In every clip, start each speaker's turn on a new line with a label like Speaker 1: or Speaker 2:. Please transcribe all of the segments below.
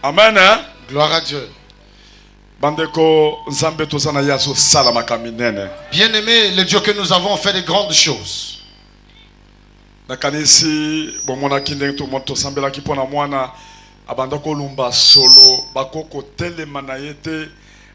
Speaker 1: Amen. Hein?
Speaker 2: Gloire à Dieu.
Speaker 1: Bandeko nzambe tozana yaso salama kaminene.
Speaker 2: Bien-aimé, le Dieu que nous avons fait de grandes choses.
Speaker 1: Nakanisi bomona kindeng to moto sambela kipona mwana abandako lumba solo bakoko telema na yete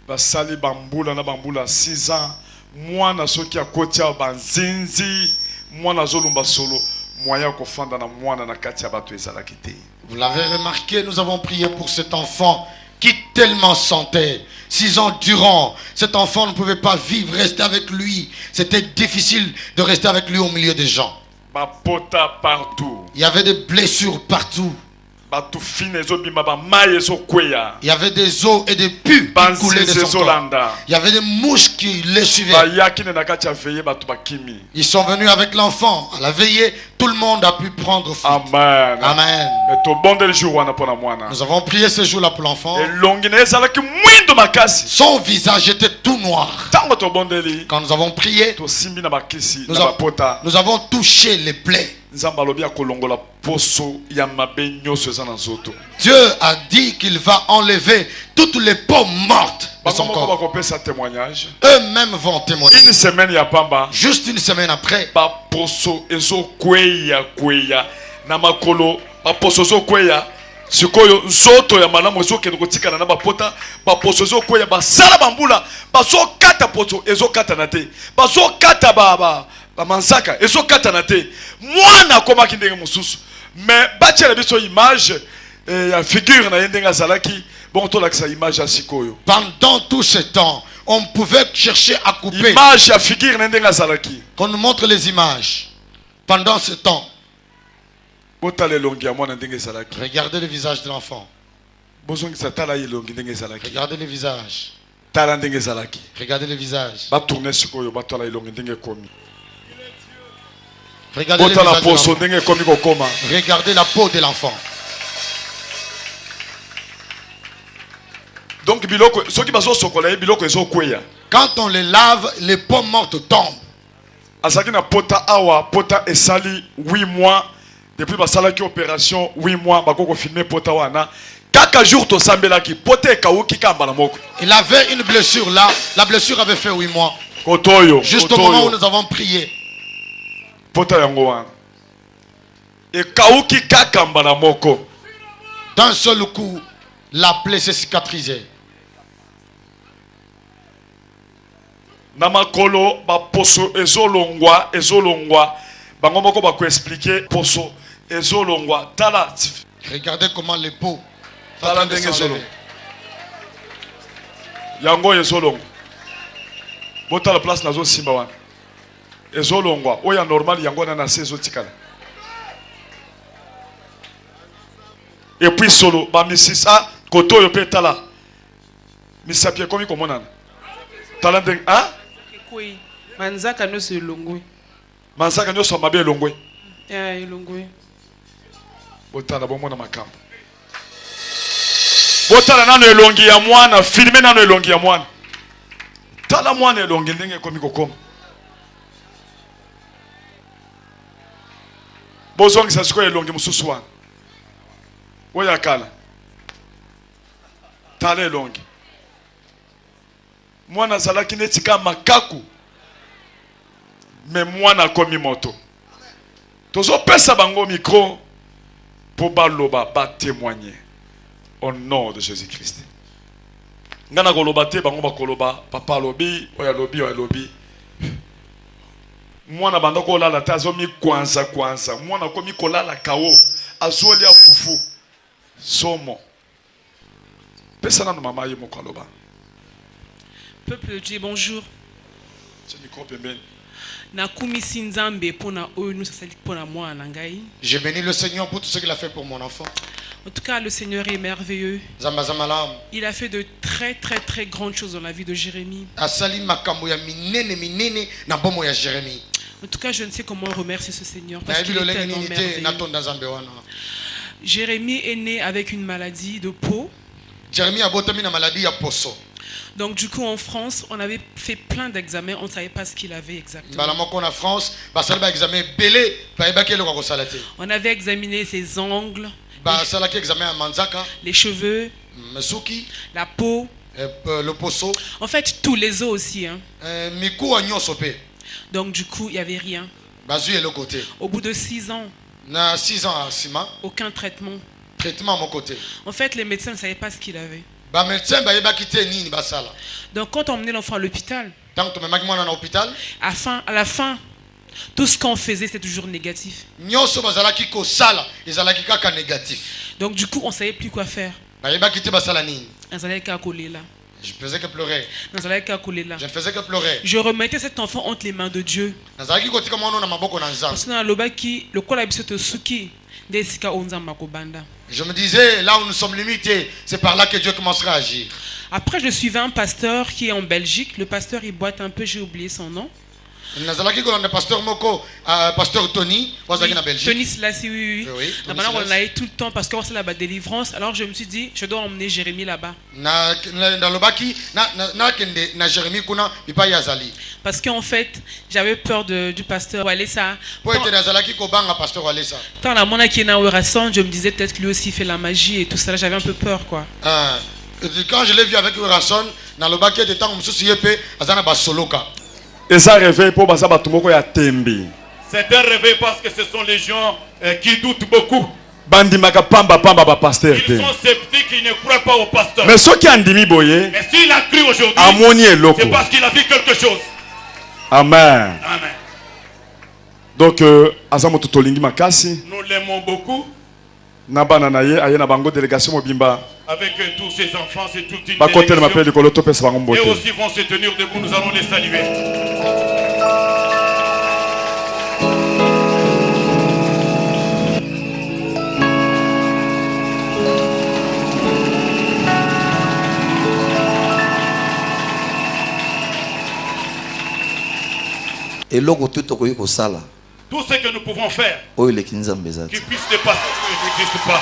Speaker 1: basali bambula na bambula 6 ans mwana soki akotia banzinzi mwana zolumba solo moya kofanda na mwana na kati ya bato ezalaki te.
Speaker 2: Vous l'avez remarqué, nous avons prié pour cet enfant qui tellement sentait. 6 ans durant, cet enfant ne pouvait pas vivre, rester avec lui. C'était difficile de rester avec lui au milieu des gens.
Speaker 1: Bapota partout.
Speaker 2: Il y avait des blessures partout.
Speaker 1: Il
Speaker 2: y avait des os et des pus qui coulaient de son corps. Il y avait des mouches qui les suivaient. Ils sont venus avec l'enfant à la veillée. Tout le monde a pu prendre fuite.
Speaker 1: Amen.
Speaker 2: Amen. Nous avons prié ce jour-là pour l'enfant. Son visage était tout noir. Quand nous avons prié, nous avons touché les plaies. Dieu a dit qu'il va enlever toutes les peaux mortes de son corps. Eux-mêmes vont témoigner. Juste une semaine après,
Speaker 1: sikoyo nzoto ya malamu ezokende kotikana na bapota baposo ezokweya basala bambula bazokata poto ezokata na te bazokata bamanzaka ezokata na te mwana akomaki ndenge mosusu mais batiela biso image ya figure na ye ndenge azalaki bon tolakisa image ya sikoyo.
Speaker 2: Pendant tout ce temps, on pouvait chercher à couper.
Speaker 1: Image ya figure na ndenge azalaki.
Speaker 2: Qu'on nous montre les images. Pendant ce temps, regardez le visage de l'enfant. Regardez le visage. Regardez le visage. Regardez le visage de l'enfant. Regardez la peau de l'enfant.
Speaker 1: Donc,
Speaker 2: quand on les lave, les peaux mortes tombent.
Speaker 1: Azakina pota awa pota esali 8 mois. Depuis basalaki opération 8 mois bakoko filmer pota wana kaka jour to sambelaki pote kauki kamba na moko.
Speaker 2: Il avait une blessure là, la blessure avait fait 8 mois.
Speaker 1: Kotoyo.
Speaker 2: Juste au moment où nous avons prié.
Speaker 1: Pota yango wana. Et kauki kamba na moko.
Speaker 2: D'un seul coup, la plaie s'est cicatrisée.
Speaker 1: Namakolo ba poso ezolongwa bango moko ba ko expliquer poso ezolongwa tala.
Speaker 2: Regardez comment les peaux
Speaker 1: tala ndenge ezolongwa yango ezolongwa bota la place nazo simba wana ezolongwa oya normal yango na se ezotikala et puis solo ba misisa koto yo pe tala misapie komi komonana tala ndenge ah
Speaker 3: manzaka no se longwe
Speaker 1: manzaka no so mabe longwe
Speaker 3: elongwe
Speaker 1: botala bomona makambo botala nano elongi ya mwana filme nano elongi ya mwana tala mwana elongi ndenge komi kokoma bozongisa siko elongi mususu wana oya kala tala elongi mwana zalaki netika makaku mais mwana komi moto tozo pesa bango micro pour baloba ba témoigner au nom de Jésus-Christ. Ngana koloba te bango ba koloba papa lobi oya lobi mwana banda ko lala tazo mi kwanza mwana komi kolala kao azolia fufu somo pesa na mama ye moko loba.
Speaker 3: Peuple de Dieu, bonjour.
Speaker 2: Je bénis le Seigneur pour tout ce qu'il a fait pour mon enfant.
Speaker 3: En tout cas, le Seigneur est merveilleux. Il a fait de très grandes choses dans la vie de Jérémie. En tout cas, je ne sais comment remercier ce Seigneur parce qu'il est tellement merveilleux. Jérémie est né avec une maladie de peau. Donc du coup en France, on avait fait plein d'examens, on ne savait pas ce qu'il avait exactement.
Speaker 2: En France,
Speaker 3: on avait examiné ses ongles, les cheveux, la peau,
Speaker 2: le poso.
Speaker 3: En fait, tous les os aussi. Hein. Donc du coup, il n'y avait rien. Au bout de 6 ans, aucun traitement.
Speaker 2: Traitement à mon côté.
Speaker 3: En fait, les médecins ne savaient pas ce qu'il avait. Donc quand on menait l'enfant à l'hôpital, à la fin, tout ce qu'on faisait, c'était toujours négatif. Donc du coup, on ne savait plus quoi faire.
Speaker 2: Je faisais que pleurer. Je ne faisais que pleurer.
Speaker 3: Je remettais cet enfant entre les mains de Dieu. Parce que dans le baki, le col de Suki,
Speaker 2: je me disais, là où nous sommes limités, c'est par là que Dieu commencera à agir.
Speaker 3: Après, je suivais un pasteur qui est en Belgique. Le pasteur, il boite un peu, j'ai oublié son nom.
Speaker 2: Pasteur Tony,
Speaker 3: Tony Silassi, oui. On allait tout le temps parce qu'on c'est la délivrance. Alors je me suis dit, je dois emmener Jérémie là-bas. Parce qu'en fait, j'avais peur du pasteur Walesa. Quand la mona qui est dans Urasson, je me disais peut-être que lui aussi fait la magie et tout ça. J'avais un peu peur, quoi.
Speaker 2: Quand je l'ai vu avec Urasson, dans le baquet de temps, je me suis dit, Soloka.
Speaker 1: Et ça réveille pour basa batumoko ya tembi.
Speaker 4: C'est un réveil parce que ce sont les gens qui doutent beaucoup.
Speaker 1: Bandimaka pamba ba pasteur.
Speaker 4: Ils sont sceptiques, ils ne croient pas au pasteur.
Speaker 1: Mais ceux qui andimi boye.
Speaker 4: Mais s'il a cru aujourd'hui, c'est parce qu'il a vu quelque chose.
Speaker 1: Amen.
Speaker 4: Amen.
Speaker 1: Donc azamoto tolingi makasi.
Speaker 4: Nous l'aimons beaucoup.
Speaker 1: Nabana naye ayena bango délégation mobimba.
Speaker 4: Avec tous ces enfants, c'est toute une
Speaker 1: délégation.
Speaker 4: Et aussi vont se tenir debout, nous allons les saluer. Tout ce que nous pouvons faire qui puisse dépasser ce qui n'existe pas.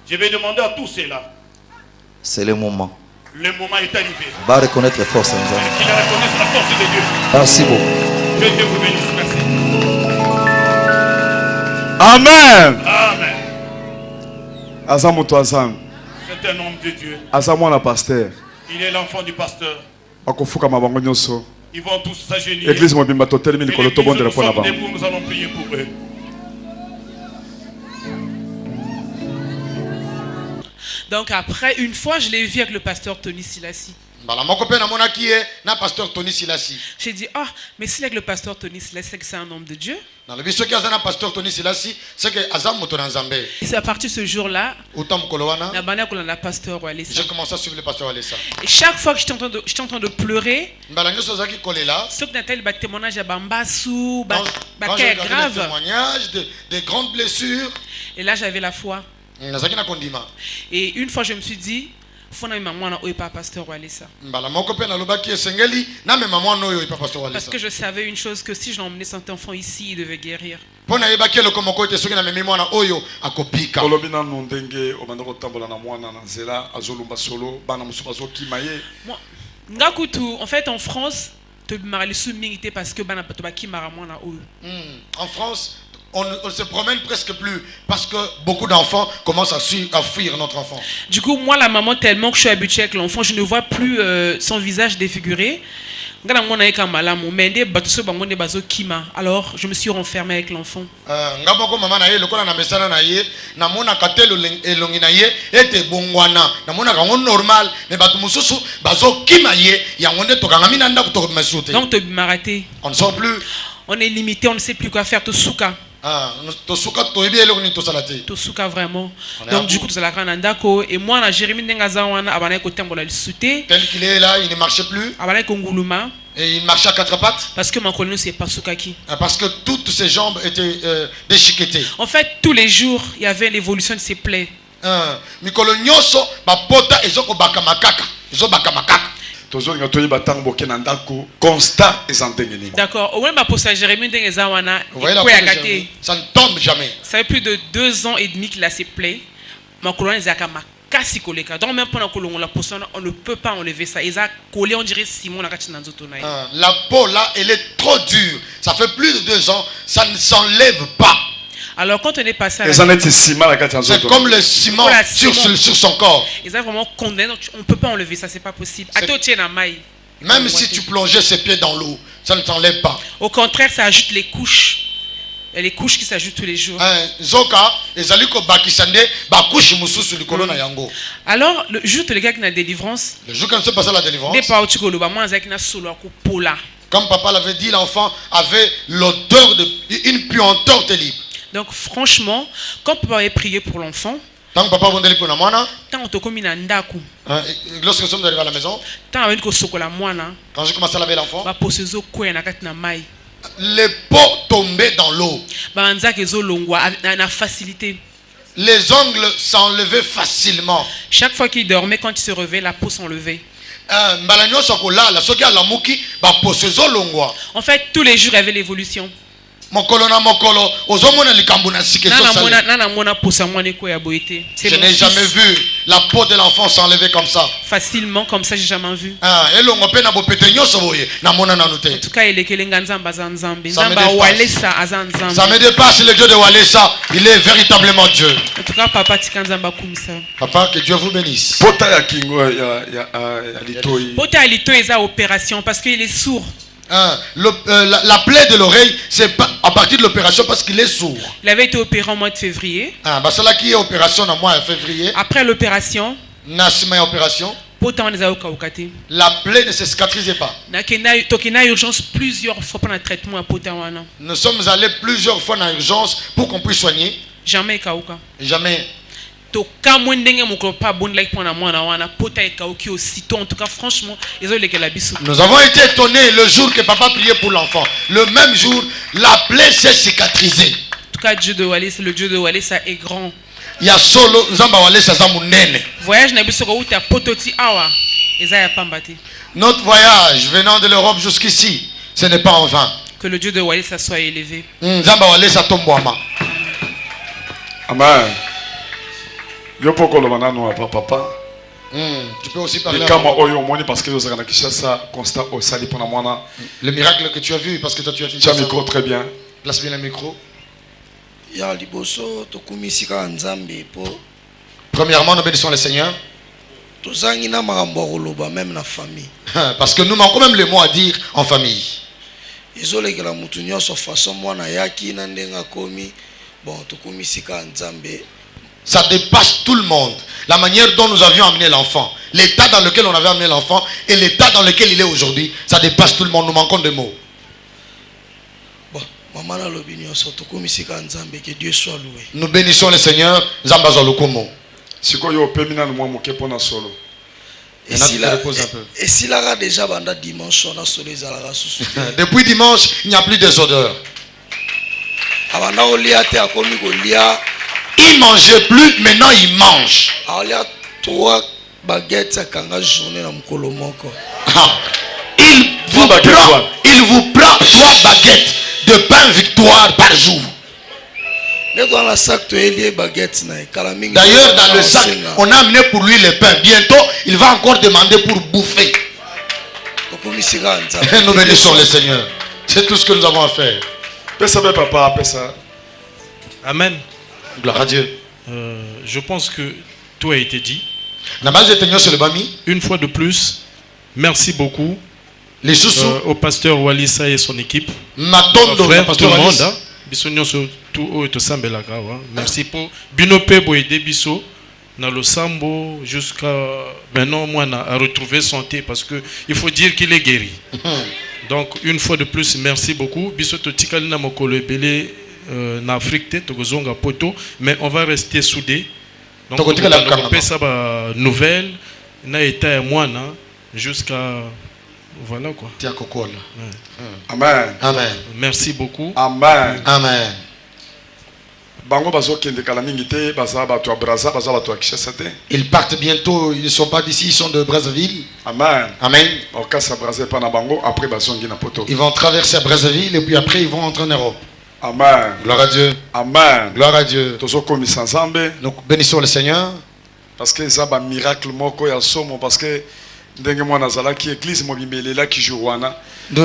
Speaker 4: Je vais demander à tous ceux-là.
Speaker 5: C'est le moment.
Speaker 4: Le moment est arrivé.
Speaker 5: Va reconnaître la force.
Speaker 4: Qu'ils reconnaissent la force de Dieu.
Speaker 5: Merci beaucoup.
Speaker 4: Que Dieu vous bénisse. Merci.
Speaker 1: Amen.
Speaker 4: Amen.
Speaker 1: Azam.
Speaker 4: C'est un homme de Dieu.
Speaker 1: Azamwana pasteur.
Speaker 4: Il est l'enfant du pasteur.
Speaker 1: Ils
Speaker 4: vont tous s'agenouiller.
Speaker 1: Église mobimba totelemi likolo to bondela pona ba.
Speaker 4: Nous allons prier pour eux.
Speaker 3: Donc après, une fois, je l'ai vu avec le pasteur Tony Silassi. J'ai dit, ah, mais si avec le pasteur Tony Silassi, c'est que c'est un homme de Dieu. C'est à partir de ce jour-là,
Speaker 2: j'ai commencé à suivre le pasteur Walesa.
Speaker 3: Et chaque fois que j'étais en train de pleurer, ceux qui n'étaient pas témoignage à Bambassou, grave.
Speaker 2: Des grandes blessures.
Speaker 3: Et là, j'avais la foi. Et une fois, je me suis dit, pasteur Walesa. Parce que je savais une chose, que si je l'emmenais cet enfant ici, il devait guérir. Moi, en fait, en France,
Speaker 2: en France, on ne se promène presque plus parce que beaucoup d'enfants commencent à fuir notre enfant.
Speaker 3: Du coup, moi, la maman, tellement que je suis habituée avec l'enfant, je ne vois plus son visage défiguré. Alors, je me suis renfermée avec l'enfant. Donc,
Speaker 2: on ne sort plus.
Speaker 3: On est limité, on ne sait plus quoi faire. Tosuka vraiment. Donc du coup tu la grande andako et moi na Jérémie Nengazawana abana ko tembola lisute.
Speaker 2: Tel qu'il est là, il ne marchait plus.
Speaker 3: Abana ko nguluma.
Speaker 2: Et il marchait à quatre pattes.
Speaker 3: Parce que mon colonel c'est pas Sukaki.
Speaker 2: Parce que toutes ses jambes étaient déchiquetées.
Speaker 3: En fait, tous les jours, il y avait l'évolution de ses plaies. D'accord. Au moins, ma poste à Jérémie, ça
Speaker 2: ne tombe jamais.
Speaker 3: Ça fait plus de 2 ans et demi qu'il a ses plaies. Ma colonne est à ma casse koleka. Donc même pendant que la poste, on ne peut pas enlever ça. Ils a collé, on dirait Simon na kati nanzo tonai.
Speaker 2: La peau là, elle est trop dure. Ça fait plus de 2 ans, ça ne s'enlève pas.
Speaker 3: Alors quand on est passé à
Speaker 2: c'est comme le ciment sur son corps.
Speaker 3: Ils ont vraiment condamné, on ne peut pas enlever ça, c'est pas possible.
Speaker 2: Même si tu plongeais ses pieds dans l'eau, ça ne t'enlève pas.
Speaker 3: Au contraire, ça ajoute les couches. Il y a les couches qui s'ajoutent tous les jours. Alors, le jour où les gars qui ont la délivrance,
Speaker 2: le jour quand se passait la délivrance, comme papa l'avait dit, l'enfant avait l'odeur d'une puanteur terrible.
Speaker 3: Donc franchement, quand papa avait prié pour l'enfant,
Speaker 2: tant que papa vendait pour la moine, lorsque nous sommes arrivés à la maison, quand j'ai commencé à laver l'enfant, les pots tombaient dans l'eau. Les ongles s'enlevaient facilement.
Speaker 3: Chaque fois qu'il dormait, quand il se réveillait, la peau s'enlevait. En fait, tous les jours, il y avait l'évolution.
Speaker 2: Je n'ai jamais vu la peau de l'enfant s'enlever comme ça.
Speaker 3: Facilement, comme ça, j'ai jamais vu.
Speaker 2: En
Speaker 3: tout cas, il est
Speaker 2: ça me dépasse le Dieu de Walesa. Il est véritablement Dieu.
Speaker 3: En tout cas, papa,
Speaker 2: que Dieu vous bénisse.
Speaker 3: Pota Alito est à opération parce qu'il est sourd.
Speaker 2: La plaie de l'oreille, c'est à partir de l'opération parce qu'il est sourd.
Speaker 3: Il avait été opéré en mois de février.
Speaker 2: Cela qui est opération en mois de février.
Speaker 3: Après l'opération,
Speaker 2: la plaie ne se cicatrisait pas.
Speaker 3: urgence plusieurs fois pendant le traitement.
Speaker 2: Nous sommes allés plusieurs fois dans l'urgence pour qu'on puisse soigner.
Speaker 3: Jamais kauka.
Speaker 2: Jamais.
Speaker 3: En tout cas, franchement,
Speaker 2: nous avons été étonnés le jour que papa priait pour l'enfant. Le même jour, la plaie s'est cicatrisée.
Speaker 3: En tout cas, Dieu de Walesa, le Dieu de Walesa est grand.
Speaker 2: Il y a solo Nzamba Walesa zamunene.
Speaker 3: Voyage na biso ko uta pototi awa. Ezaya pambati.
Speaker 2: Notre voyage venant de l'Europe jusqu'ici, ce n'est pas en vain.
Speaker 3: Que le Dieu de Walesa soit élevé.
Speaker 2: Nzamba Walesa tombwama.
Speaker 1: Amen. Yo poko lo banano papa.
Speaker 2: Tu peux aussi parler.
Speaker 1: Parce que constat au sali pour moi.
Speaker 2: Le miracle que tu as vu parce que toi tu as dit.
Speaker 1: Tu as le micro très bien.
Speaker 2: Place bien le micro. Premièrement, nous bénissons le Seigneur. Parce que nous manquons même les mots à dire en famille. Ça dépasse tout le monde. La manière dont nous avions amené l'enfant, l'état dans lequel on avait amené l'enfant et l'état dans lequel il est aujourd'hui, ça dépasse tout le monde. Nous manquons de mots.
Speaker 6: Que Dieu soit loué.
Speaker 2: Nous bénissons le Seigneur.
Speaker 6: Et s'il a déjà dimanche,
Speaker 2: depuis dimanche, il n'y a plus des odeurs. Il mangeait plus, maintenant il mange.
Speaker 6: 3 baguettes à journée dans
Speaker 2: il vous prend 3 baguettes de pain victoire par jour. D'ailleurs, dans le sac, on a amené pour lui le pain. Bientôt, il va encore demander pour bouffer. Nous bénissons le Seigneur. C'est tout ce que nous avons à faire.
Speaker 7: Amen.
Speaker 2: Gloire à Dieu.
Speaker 7: Je pense que tout a été dit.
Speaker 2: Une
Speaker 7: fois de plus, merci beaucoup au pasteur Walesa et son équipe.
Speaker 2: Frère,
Speaker 7: tout le monde. Merci pour Binope Boede Biso dans le Sambo jusqu'à maintenant moi à retrouver santé parce que il faut dire qu'il est guéri. Donc une fois de plus merci beaucoup. Biso to tikali na mokolo ebele en Afrique te tokozonga poto mais on va rester soudés. Donc on peut ça nouvelle na état moi jusqu'à voilà quoi.
Speaker 1: Amen.
Speaker 2: Amen.
Speaker 7: Merci beaucoup.
Speaker 1: Amen.
Speaker 2: Amen.
Speaker 1: bango bazokende kala mingi te baza bato ya Brazza baza bato ya Kinshasa te.
Speaker 2: Ils partent bientôt, ils ne sont pas d'ici, ils sont de Brazzaville.
Speaker 1: Amen.
Speaker 2: Amen.
Speaker 1: Okasa Brazza pa na bango après bazongi na poto.
Speaker 2: Ils vont traverser Brazzaville et puis après ils vont entrer en Europe.
Speaker 1: Amen.
Speaker 2: Gloire à Dieu.
Speaker 1: Amen.
Speaker 2: Gloire à Dieu.
Speaker 1: Tozo komisa Nzambe
Speaker 2: Nous bénissons le Seigneur.
Speaker 1: parce que ça ba miracle moko ya somo parce que ndenge mwana zalaki église mobimelela ki jourwana.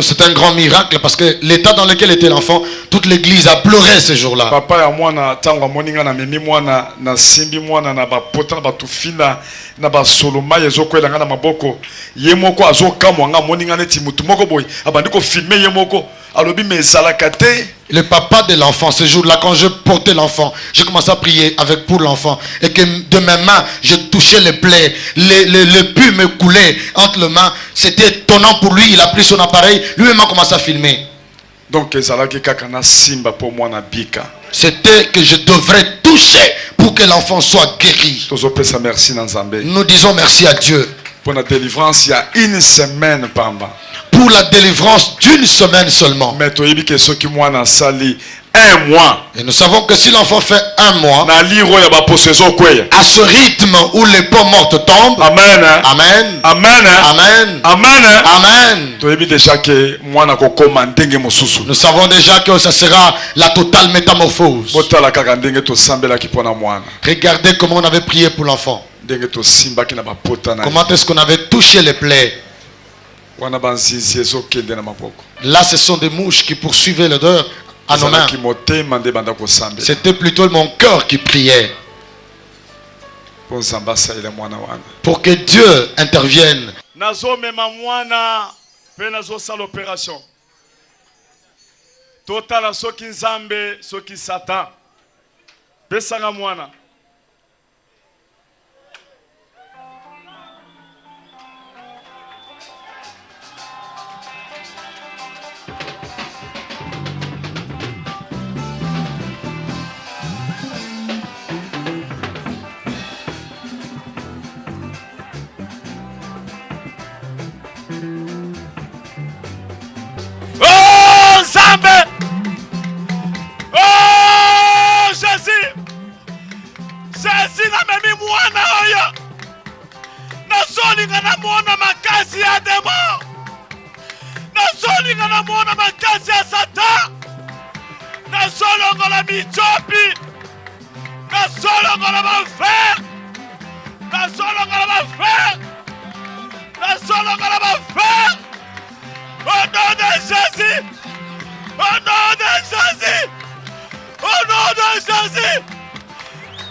Speaker 2: C'est un grand miracle parce que l'état dans lequel était l'enfant, toute l'église a pleuré ce jour-là.
Speaker 1: Papa ya mwana tango moninga na memi mwana na simbi mwana na ba pota na ba tufina na ba soloma yezo kwela nga na maboko ye moko azokamwa nga moninga neti mutu moko boy abandi ko filmer ye moko alobi mezalaka te.
Speaker 2: Le papa de l'enfant, ce jour-là, quand je portais l'enfant, j'ai commencé à prier avec pour l'enfant. Et que de mes mains, je touchais les plaies. Le pu me coulait entre les mains. C'était étonnant pour lui. Il a pris son appareil. Lui-même a commencé à filmer.
Speaker 1: Donc, simba pour moi na bika.
Speaker 2: C'était que je devrais toucher pour que l'enfant soit guéri.
Speaker 1: Nous
Speaker 2: disons merci à Dieu.
Speaker 1: Pour la délivrance, il y a une semaine, pamba.
Speaker 2: Pour la délivrance d'une semaine seulement.
Speaker 1: Mais tu dis que ceux qui m'ont sali 1 mois.
Speaker 2: Et nous savons que si l'enfant fait 1 mois,
Speaker 1: à
Speaker 2: ce rythme où les pommes mortes tombent,
Speaker 1: amen,
Speaker 2: amen,
Speaker 1: amen,
Speaker 2: amen,
Speaker 1: amen,
Speaker 2: amen. Nous savons déjà que ça sera la totale métamorphose. Regardez comment on avait prié pour l'enfant. Comment est-ce qu'on avait touché les plaies. Là, ce sont des mouches qui poursuivaient l'odeur à nos mains. C'était plutôt mon cœur qui priait pour que Dieu intervienne.
Speaker 1: Oh Zambé! Oh Jésus! Jésus na memi mwana oyo. Nazolinga na mwana makasi ya demo. Nazolinga na mwana makasi ya Satan. Nazolongola michopi. Nazolongola mafer. Nazolongola mafer. Nazolongola mafer. Au nom de Jésus! Au nom de Jésus! Au nom de Jésus!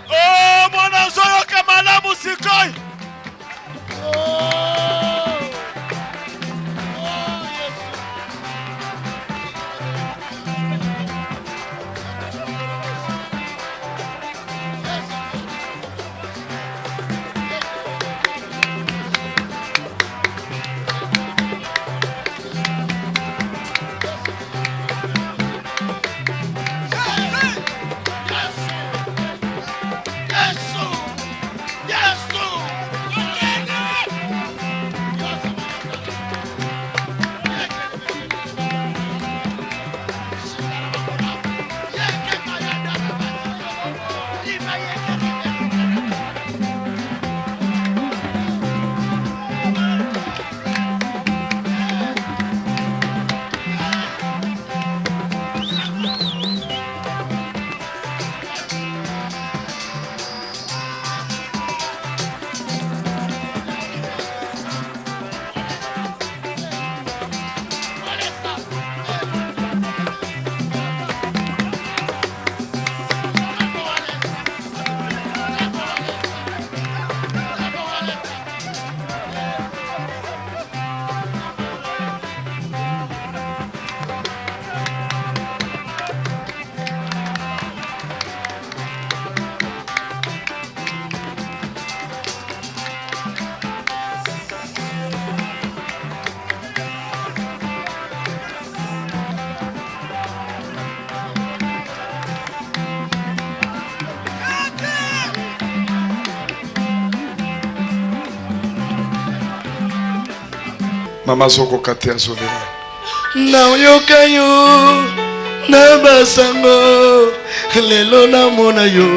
Speaker 1: Oh, mon anzoyo kamala musikoi!
Speaker 2: Mama Zoko Kate Azolera. Na yoka yo, na basango lelo namona yo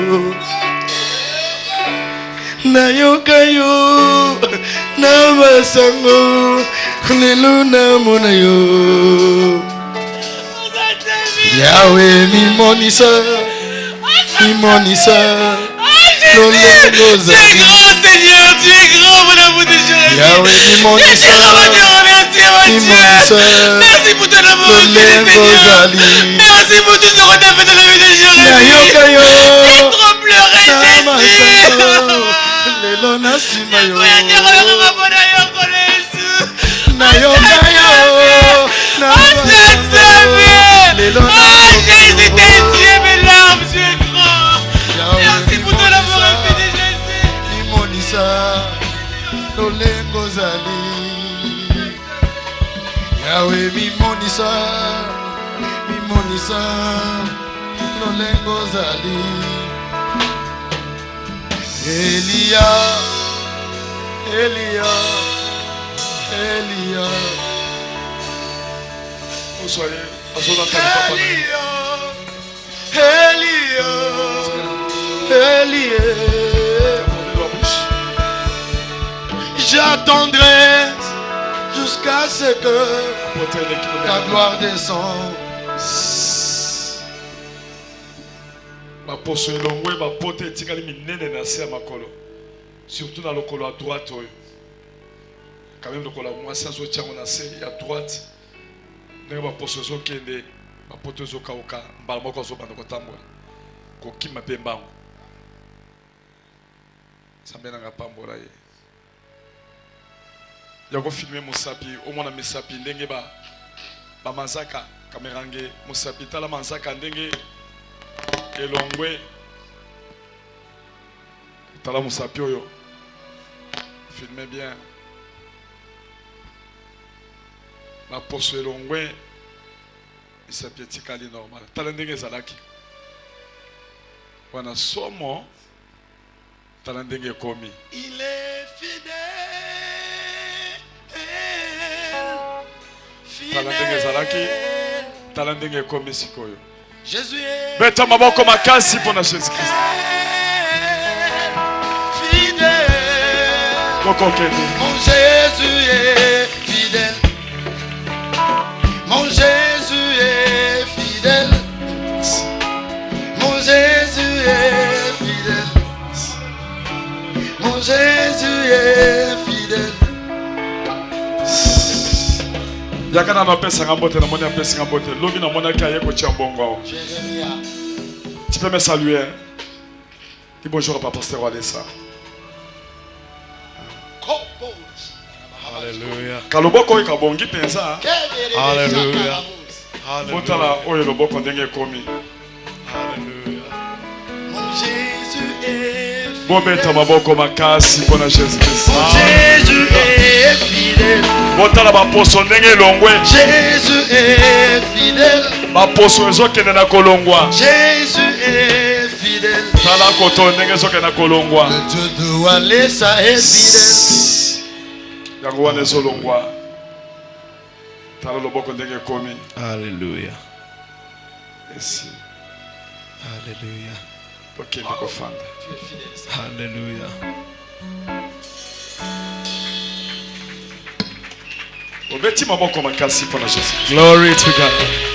Speaker 2: nayoka yo na basango lelo namona yo Yahweh mimonisa lolengo zali
Speaker 6: Tu es grand Seigneur, tu es grand mon amour de Jésus.
Speaker 2: Yahweh mimonisa
Speaker 6: Merci pour ton amour,
Speaker 2: lolengo zali
Speaker 6: merci pour tout ce qu'on t'a fait dans la vie de Jésus.
Speaker 2: nayoka yo
Speaker 6: J'ai trop pleuré, Jésus.
Speaker 2: lelo nasima yo
Speaker 6: nayoka yo
Speaker 2: lelo
Speaker 6: Jésus, tes yeux, mes larmes, tu es grand. Merci pour ton amour infini, Jésus.
Speaker 2: mimonisa lolengo zali Yahweh mimonisa lolengo zali Elia j'attendrai jusqu'à ce que ta gloire descende.
Speaker 1: baposo elongwe bapote etikali minene na se ya makolo surtout na lokolo ya droite oyo quand même lokolo ya mwasi azotiango na se ya droite ndenge baposo ezokende bapote ezokauka mbala moko azobanda kotambola kokima mpe mbango sambe nanga pambola ye ya kofilme mosapi omona misapi ndenge bamanzaka kamerange mosapi tala manzaka ndenge elongwe tala mosapi oyo filme bien baposo elongwe misapi etikali normal tala ndenge ezalaki wana somo tala ndenge ekomi
Speaker 2: Il est
Speaker 1: tala ndenge ezalaki tala ndenge ekomi sikoyo
Speaker 2: Jésus est
Speaker 1: beta maboko makasi mpona Jésus Christ
Speaker 2: fidèle.
Speaker 1: kokokende
Speaker 2: Mon Jésus est fidèle. Mon Jésus est fidèle. Mon Jésus est fidèle. Mon Jésus est fidèle.
Speaker 1: yaka na napesanga mbote namoni apesanga mbote lobi namonaki aye kotia mbongo awo
Speaker 2: Jérémia.
Speaker 1: tu peux me saluer hein? Dis bonjour à papa pasteur Walesa
Speaker 7: Alléluia.
Speaker 1: kaloboko oyo kabongi mpenza
Speaker 7: Alléluia.
Speaker 1: botala oyo loboko ndenge ekomi
Speaker 7: Alléluia.
Speaker 2: Mon Jésus est fidèle.
Speaker 1: bobeta maboko makasi mpona Jésus Christ
Speaker 2: Mon Jésus est fidèle.
Speaker 1: botala baposo ndenge elongwe
Speaker 2: Jésus est fidèle.
Speaker 1: baposo ezokende na kolongwa
Speaker 2: Jésus est fidèle.
Speaker 1: tala koto ndenge ezokende na kolongwa
Speaker 2: Le Dieu de Walesa est fidèle.
Speaker 1: yango wana ezolongwa tala loboko ndenge ekomi
Speaker 7: Alléluia.
Speaker 1: esi
Speaker 7: Alléluia.
Speaker 1: tokende kofanda
Speaker 7: Alléluia.
Speaker 1: obeti maboko makasi mpona Jésus
Speaker 7: Glory to God.